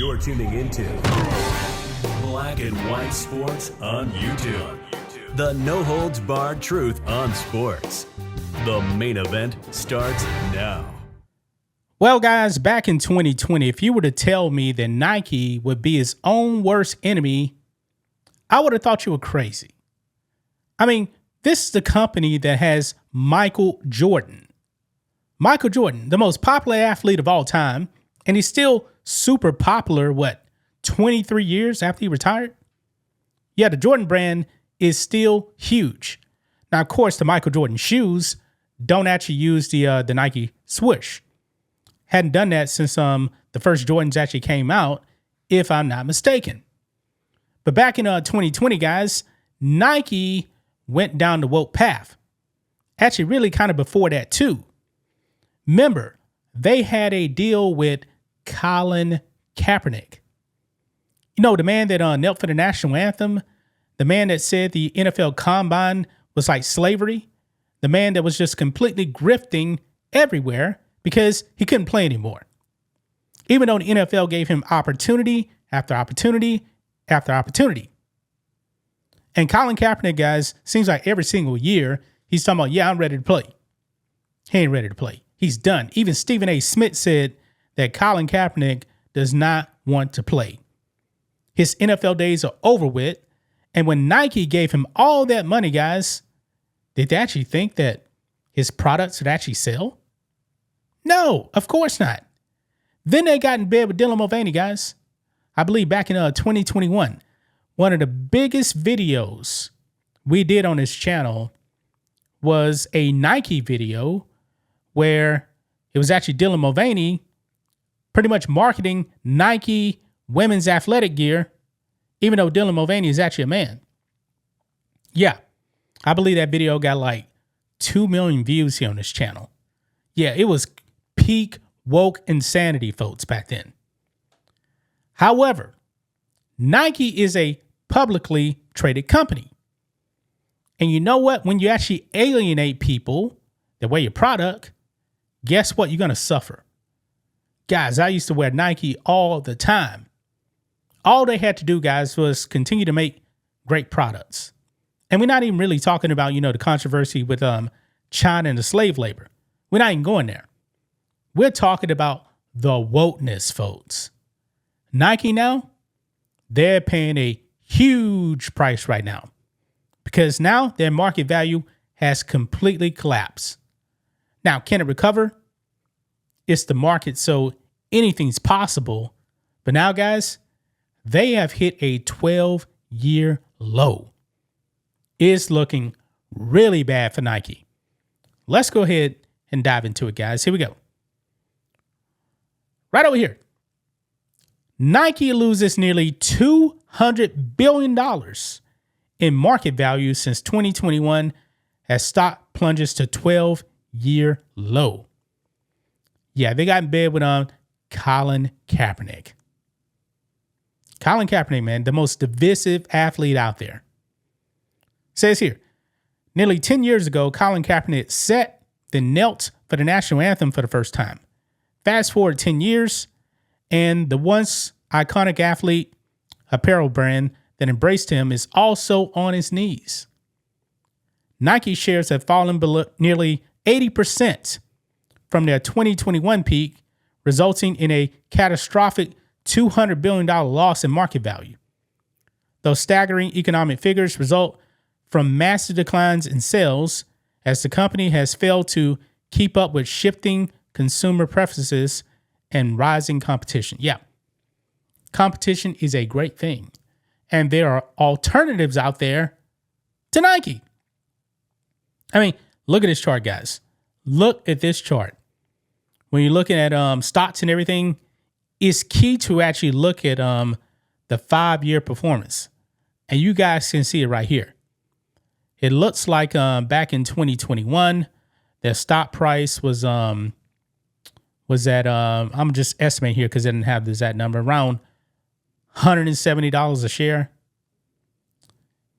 You're tuning into Black and White Sports on YouTube. The no-holds-barred truth on sports. The main event starts now. Well, guys, back in 2020, if you were to tell me that Nike would be its own worst enemy, I would have thought you were crazy. I mean, this is the company that has Michael Jordan. Michael Jordan, the most popular athlete of all time, and he's still super popular, 23 years after he retired? Yeah, the Jordan brand is still huge. Now, of course, the Michael Jordan shoes don't actually use the Nike swoosh. Hadn't done that since the first Jordans actually came out, if I'm not mistaken. But back in 2020, guys, Nike went down the woke path. Actually, really kind of before that, too. Remember, they had a deal with Colin Kaepernick. You know, the man that knelt for the national anthem, the man that said the NFL Combine was like slavery, the man that was just completely grifting everywhere because he couldn't play anymore. Even though the NFL gave him opportunity after opportunity after opportunity. And Colin Kaepernick, guys, seems like every single year he's talking about, yeah, I'm ready to play. He ain't ready to play. He's done. Even Stephen A. Smith said that Colin Kaepernick does not want to play. His NFL days are over with. And when Nike gave him all that money, guys, did they actually think that his products would actually sell? No, of course not. Then they got in bed with Dylan Mulvaney, guys. I believe back in 2021, one of the biggest videos we did on this channel was a Nike video where it was actually Dylan Mulvaney pretty much marketing Nike women's athletic gear, even though Dylan Mulvaney is actually a man. Yeah, I believe that video got like 2 million views here on this channel. Yeah, it was peak woke insanity, folks, back then. However, Nike is a publicly traded company. And you know what? When you actually alienate people that wear your product, guess what? You're going to suffer. Guys, I used to wear Nike all the time. All they had to do, guys, was continue to make great products. And we're not even really talking about, the controversy with China and the slave labor. We're not even going there. We're talking about the wokeness, folks. Nike now, they're paying a huge price right now because now their market value has completely collapsed. Now, can it recover? It's the market, so anything's possible. But now, guys, they have hit a 12-year low. It's looking really bad for Nike. Let's go ahead and dive into it, guys. Here we go. Right over here. Nike loses nearly $200 billion in market value since 2021 as stock plunges to 12-year low. Yeah, they got in bed with Colin Kaepernick. Colin Kaepernick, man, the most divisive athlete out there. Says here, nearly 10 years ago, Colin Kaepernick set the knelt for the national anthem for the first time. Fast forward 10 years, and the once iconic athlete apparel brand that embraced him is also on his knees. Nike shares have fallen below nearly 80% from their 2021 peak, resulting in a catastrophic $200 billion loss in market value. Those staggering economic figures result from massive declines in sales as the company has failed to keep up with shifting consumer preferences and rising competition. Yeah, competition is a great thing. And there are alternatives out there to Nike. I mean, look at this chart, guys. Look at this chart. When you're looking at stocks and everything, it's key to actually look at the 5-year performance. And you guys can see it right here. It looks like back in 2021, their stock price was at, I'm just estimating here because I didn't have the exact number, around $170 a share.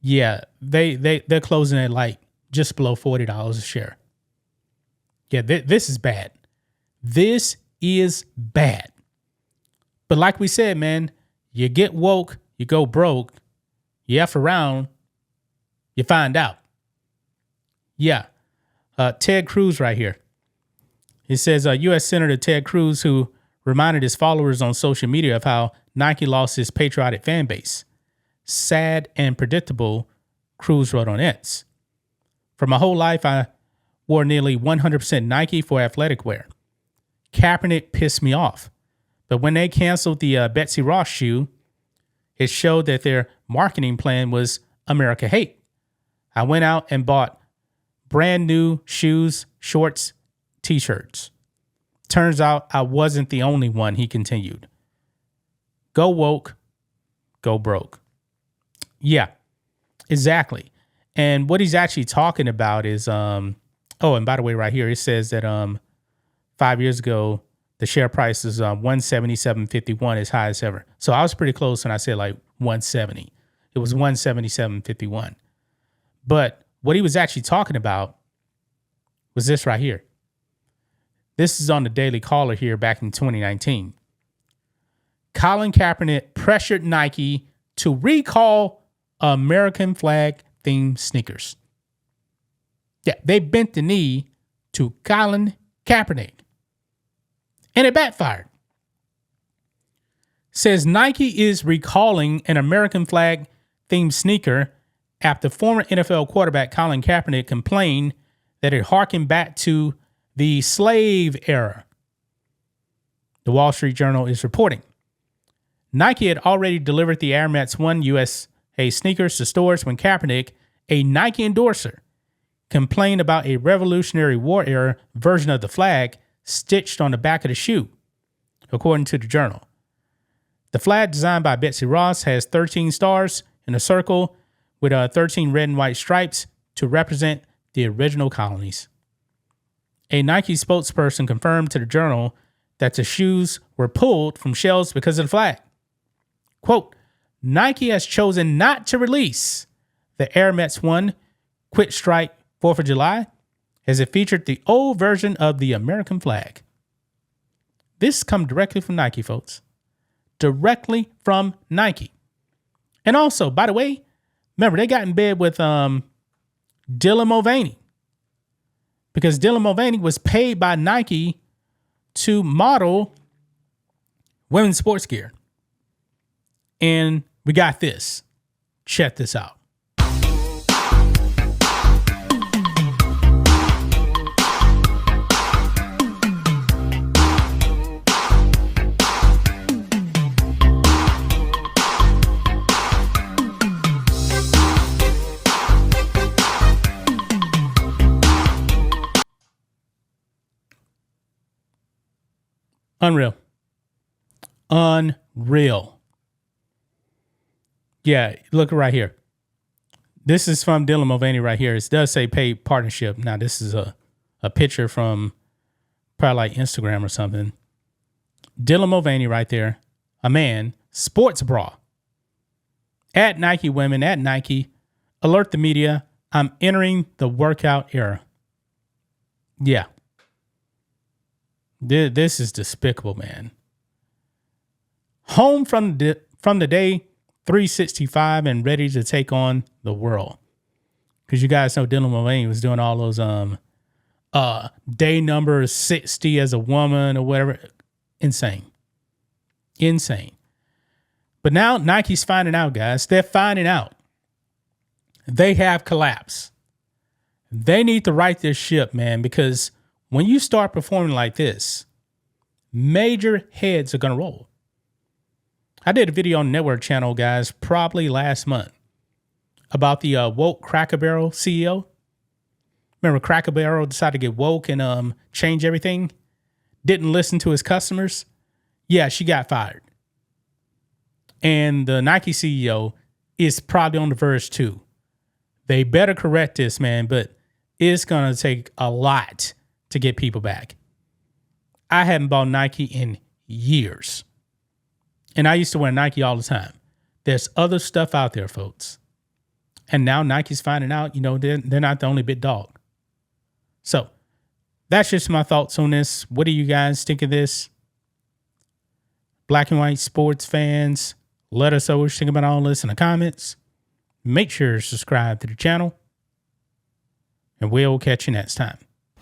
Yeah, they're closing at like just below $40 a share. Yeah, this is bad. This is bad. But like we said, man, you get woke, you go broke, you F around, you find out. Yeah. Ted Cruz right here. It says U.S. Senator Ted Cruz, who reminded his followers on social media of how Nike lost his patriotic fan base. Sad and predictable, Cruz wrote on X. For my whole life, I wore nearly 100% Nike for athletic wear. Kaepernick pissed me off. But when they canceled the Betsy Ross shoe, it showed that their marketing plan was America hate. I went out and bought brand new shoes, shorts, t-shirts. Turns out I wasn't the only one, he continued. Go woke, go broke. Yeah, exactly. And what he's actually talking about is, and by the way, right here, it says that 5 years ago, the share price is 177.51, as high as ever. So I was pretty close when I said like 170. It was 177.51. But what he was actually talking about was this right here. This is on the Daily Caller here back in 2019. Colin Kaepernick pressured Nike to recall American flag themed sneakers. Yeah, they bent the knee to Colin Kaepernick. And it backfired. Says Nike is recalling an American flag themed sneaker after former NFL quarterback Colin Kaepernick complained that it harkened back to the slave era. The Wall Street Journal is reporting. Nike had already delivered the Air Max 1 USA sneakers to stores when Kaepernick, a Nike endorser, complained about a Revolutionary War era version of the flag stitched on the back of the shoe, according to the Journal. The flag, designed by Betsy Ross, has 13 stars in a circle with 13 red and white stripes to represent the original colonies. A Nike spokesperson confirmed to the Journal that the shoes were pulled from shelves because of the flag. Quote, Nike has chosen not to release the Air Max 1 Quick Strike 4th of July as it featured the old version of the American flag. This comes directly from Nike, folks. Directly from Nike. And also, by the way, remember, they got in bed with Dylan Mulvaney, because Dylan Mulvaney was paid by Nike to model women's sports gear. And we got this. Check this out. Unreal. Yeah, look right here. This is from Dylan Mulvaney right here. It does say paid partnership. Now, this is a picture from probably like Instagram or something. Dylan Mulvaney right there. A man, sports bra. At Nike women, at Nike. Alert the media. I'm entering the workout era. Yeah. This is despicable, man. Home from the day 365 and ready to take on the world. Because you guys know Dylan Mulvaney was doing all those day number 60 as a woman or whatever. Insane. But now Nike's finding out, guys. They're finding out. They have collapsed. They need to right this ship, man, because when you start performing like this, major heads are going to roll. I did a video on the network channel, guys, probably last month about the woke Cracker Barrel CEO. Remember, Cracker Barrel decided to get woke and change everything? Didn't listen to his customers? Yeah, she got fired. And the Nike CEO is probably on the verge too. They better correct this, man, but it's going to take a lot to get people back. I haven't bought Nike in years. And I used to wear Nike all the time. There's other stuff out there, folks. And now Nike's finding out, they're not the only big dog. So that's just my thoughts on this. What do you guys think of this? Black and white sports fans, let us know what you think about all this in the comments. Make sure to subscribe to the channel, and we'll catch you next time.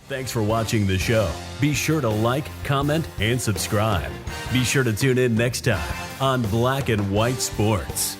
Thanks for watching the show. Be sure to like, comment, and subscribe. Be sure to tune in next time on Black and White Sports.